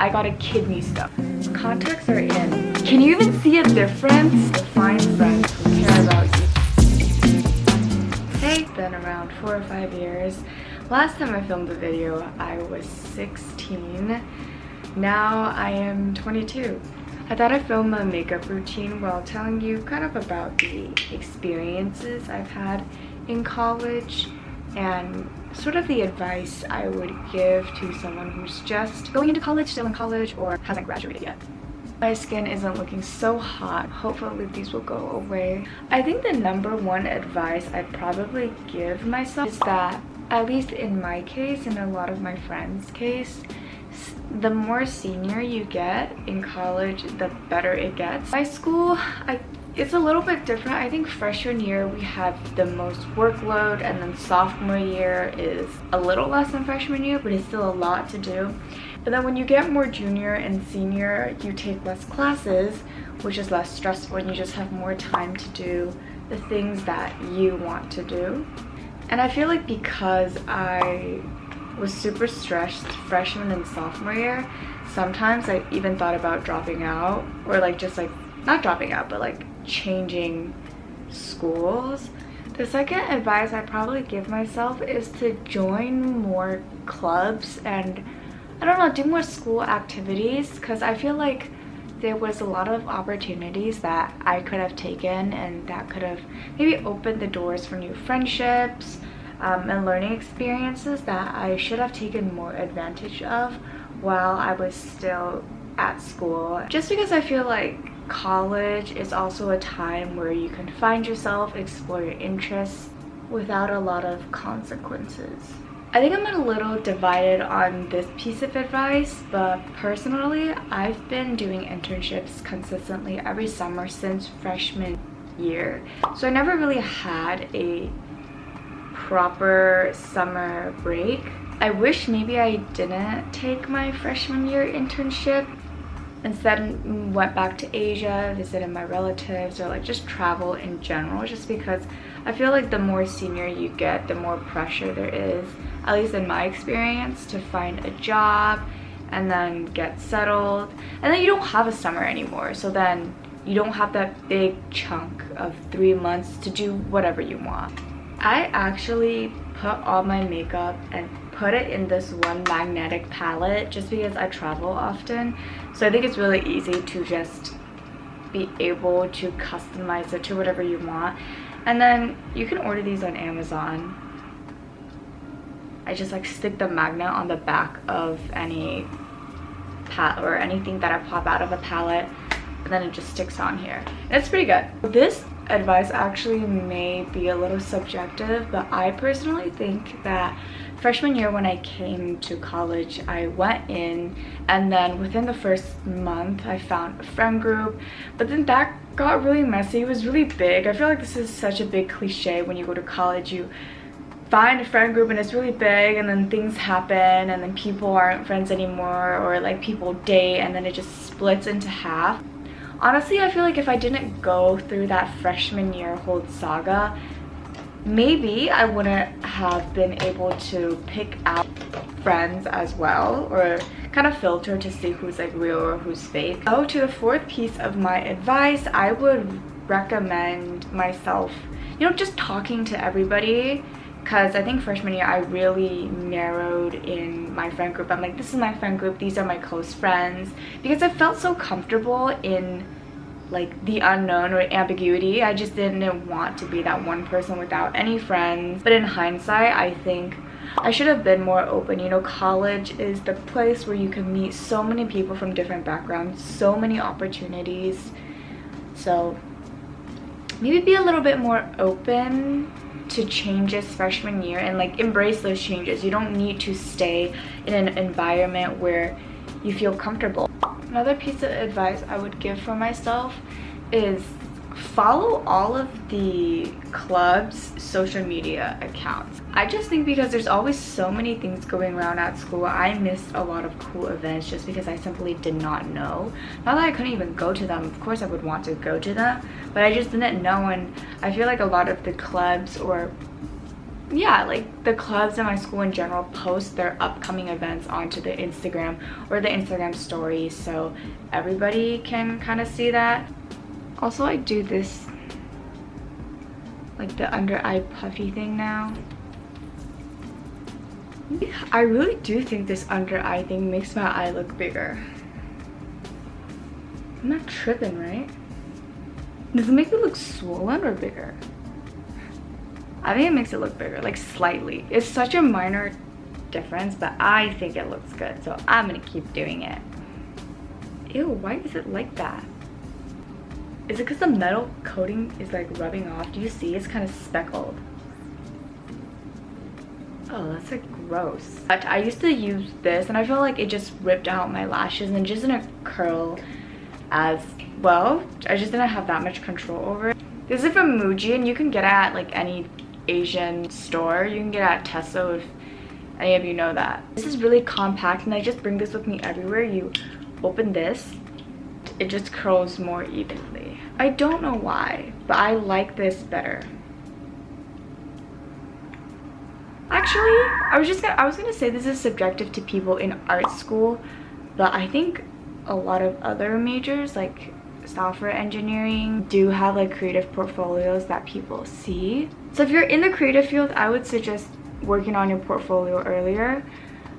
I got a kidney stone. Contacts are in. Can you even see a difference? Find friends who care about you. Hey, it's been around 4 or 5 years. Last time I filmed a video, I was 16. Now I am 22. I thought I'd film a makeup routine while telling you kind of about the experiences I've had in college and sort of the advice I would give to someone who's just going into college, still in college, or hasn't graduated yet. My skin isn't looking so hot. Hopefully these will go away. I think the number one advice I'd probably give myself is that, at least in my case and a lot of my friends' case, the more senior you get in college, the better it gets. High school, it's a little bit different. I think freshman year we have the most workload, and then sophomore year is a little less than freshman year, but it's still a lot to do. But then when you get more junior and senior, you take less classes, which is less stressful, and you just have more time to do the things that you want to do. And I feel like because I was super stressed freshman and sophomore year, sometimes I even thought about dropping out, or not dropping out, but changing schools. The second advice I'd probably give myself is to join more clubs and, I don't know, do more school activities, because I feel like there was a lot of opportunities that I could have taken and that could have maybe opened the doors for new friendships and learning experiences that I should have taken more advantage of while I was still at school. Just because I feel like college is also a time where you can find yourself, explore your interests without a lot of consequences. I think I'm a little divided on this piece of advice, but personally, I've been doing internships consistently every summer since freshman year. So I never really had a proper summer break. I wish maybe I didn't take my freshman year internship. Instead, went back to Asia, visited my relatives, or just travel in general, just because I feel like the more senior you get, the more pressure there is, at least in my experience, to find a job and then get settled. And then you don't have a summer anymore, so then you don't have that big chunk of 3 months to do whatever you want. I actually put all my makeup and put it in this one magnetic palette just because I travel often. So I think it's really easy to just be able to customize it to whatever you want. And then you can order these on Amazon. I just stick the magnet on the back of any palette or anything that I pop out of a palette, and then it just sticks on here. And it's pretty good. This advice actually may be a little subjective, but I personally think that freshman year when I came to college, I went in, and then within the first month I found a friend group, but then that got really messy. It was really big. I feel like this is such a big cliche. When you go to college, you find a friend group and it's really big, and then things happen, and then people aren't friends anymore, or people date, and then it just splits into half. Honestly, I feel like if I didn't go through that freshman year whole saga, maybe I wouldn't have been able to pick out friends as well, or kind of filter to see who's real or who's fake. So to the fourth piece of my advice, I would recommend myself, just talking to everybody, because I think freshman year I really narrowed in my friend group. I'm like, this is my friend group, these are my close friends, because I felt so comfortable in the unknown or ambiguity. I just didn't want to be that one person without any friends. But in hindsight, I think I should have been more open. College is the place where you can meet so many people from different backgrounds, so many opportunities. So maybe be a little bit more open to changes freshman year and embrace those changes. You don't need to stay in an environment where you feel comfortable. Another piece of advice I would give for myself is follow all of the club's social media accounts. I just think because there's always so many things going around at school, I missed a lot of cool events just because I simply did not know. Not that I couldn't even go to them, of course I would want to go to them, but I just didn't know. And I feel like a lot of the clubs or yeah, like the clubs in my school in general post their upcoming events onto the Instagram or the Instagram stories, so everybody can kind of see that. Also, I do this, like the under eye puffy thing now. I really do think this under eye thing makes my eye look bigger. I'm not tripping, right? Does it make it look swollen or bigger? I think it makes it look bigger, like slightly. It's such a minor difference, but I think it looks good, so I'm gonna keep doing it. Ew, why is it like that? Is it because the metal coating is like rubbing off? Do you see? It's kind of speckled. Oh, that's like gross. But I used to use this and I feel like it just ripped out my lashes and just didn't curl as well. I just didn't have that much control over it. This is from Muji and you can get it at like any Asian store. You can get it at Tesco if any of you know that. This is really compact and I just bring this with me everywhere. You open this, it just curls more evenly. I don't know why, but I like this better. Actually, I was gonna say this is subjective to people in art school, but I think a lot of other majors like software engineering do have like creative portfolios that people see. So if you're in the creative field, I would suggest working on your portfolio earlier.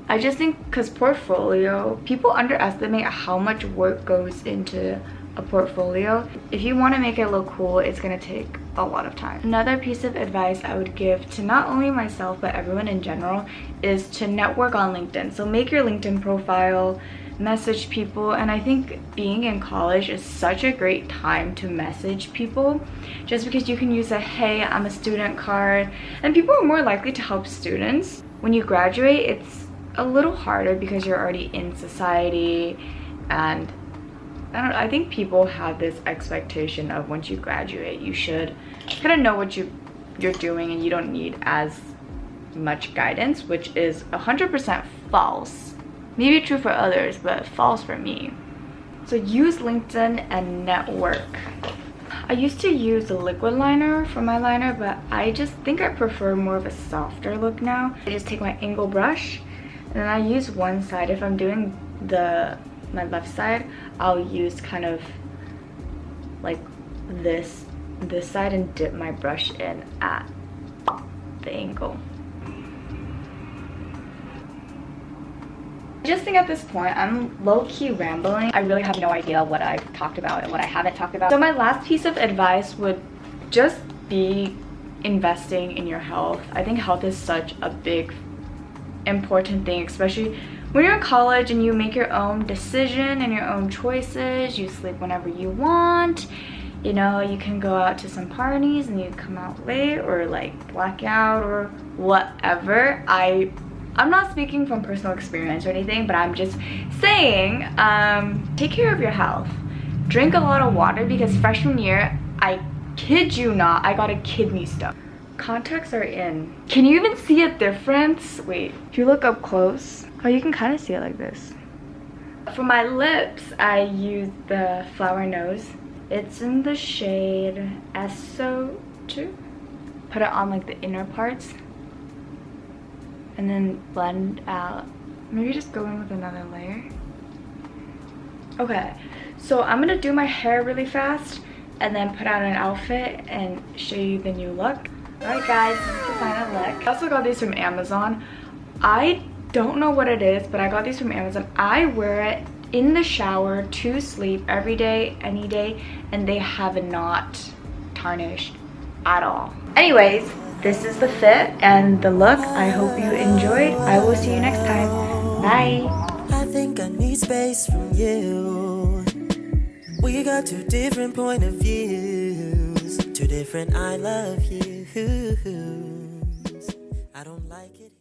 I just think because portfolio, people underestimate how much work goes into a portfolio. If you want to make it look cool, it's gonna take a lot of time. Another piece of advice I would give to not only myself but everyone in general is to network on LinkedIn. So make your LinkedIn profile, message people, and I think being in college is such a great time to message people just because you can use a "hey, I'm a student" card, and people are more likely to help students. When you graduate, it's a little harder because you're already in society, and I think people have this expectation of once you graduate you should kind of know what you're doing and you don't need as much guidance, which is 100% false. Maybe true for others, but false for me. So use LinkedIn and network. I used to use a liquid liner for my liner, but I just think I prefer more of a softer look now. I just take my angle brush and then I use one side. If I'm doing my left side, I'll use kind of like this side and dip my brush in at the angle. I just think at this point I'm low-key rambling. I really have no idea what I've talked about and what I haven't talked about. So my last piece of advice would just be investing in your health. I think health is such a big important thing, especially when you're in college and you make your own decision and your own choices. You sleep whenever you want, you know, you can go out to some parties and you come out late or like black out or whatever. I'm not speaking from personal experience or anything, but I'm just saying, take care of your health. Drink a lot of water because freshman year, I kid you not, I got a kidney stone. Contacts are in. Can you even see a difference? Wait, if you look up close, oh, you can kind of see it like this. For my lips, I use the Flower Nose. It's in the shade SO2. Put it on like the inner parts and then blend out. Maybe just go in with another layer. Okay, so I'm gonna do my hair really fast and then put out an outfit and show you the new look. Alright guys, this is the final look. I also got these from Amazon. I don't know what it is, but I got these from Amazon. I wear it in the shower to sleep every day, any day, and they have not tarnished at all. Anyways, this is the fit and the look. I hope you enjoyed. I will see you next time. Bye. I think I need space from you. We got two different point of views, two different I love you. I don't like it.